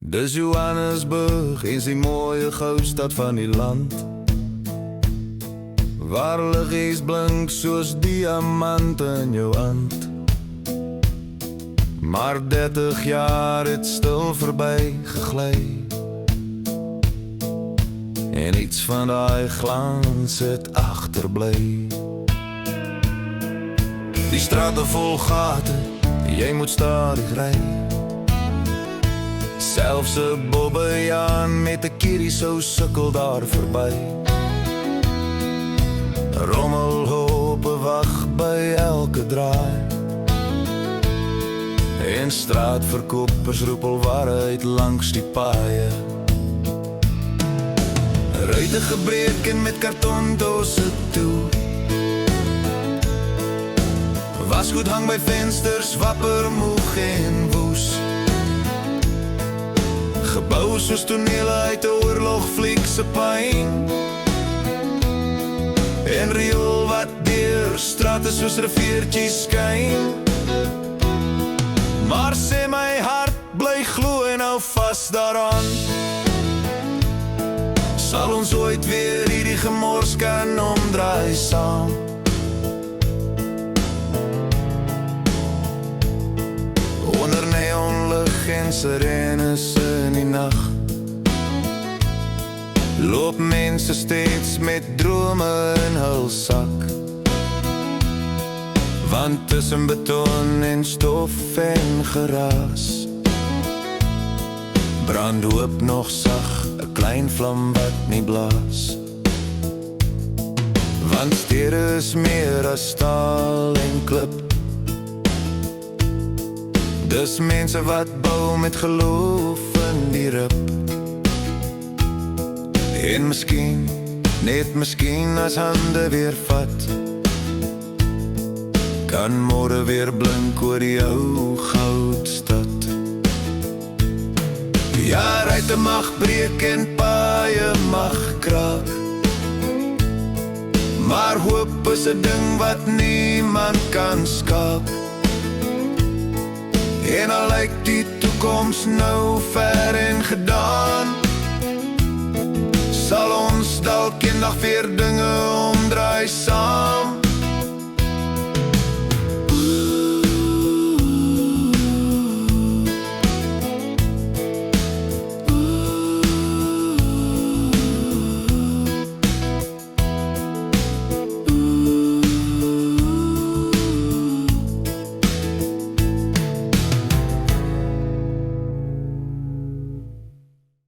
Dis Johannesburg, is die mooie goudstad van die land, waar liggies blink soos diamante in jou hand. Maar 30 jaar het stil verby gegly, en iets van daai glans het agterbly. Die strate vol gate, jy moet stadig ry. Selfs 'n bobbejaan met 'n kierie sou sukkel daar verby. Rommelhope wag by elke draai, en straatverkopers roep al waarheid langs die paaie. Ruite gebreek en met kartondosse toe, wasgoed hang by vensters, wapper moeg en woes. Gebou soos tonele uit 'n oorlogfliek se pyn, en riool wat deur strate soos riviertjies skyn. Maar sê my hart, bly glo en hou vas daaraan, sal ons ooit weer hierdie gemors kan omdraai saam. Onder neonlig en sirenes in die nag, loop mense steeds met drome in hul sak. Want tussen beton en stof en geraas, brand hoop nog sag 'n klein vlam wat nie blaas. Want stede is meer as staal en klip, dis mense wat bou met geloof in die rib. En miskien, net miskien as hande weer vat, kan môre weer blink oor die ou goudstad. Ja, ruite mag breek en paaie mag kraak, maar hoop is 'n ding wat niemand kan skaap. En al lyk die toekoms nou ver en gedaan, sal ons dalk eendag weer dinge omdraai saam.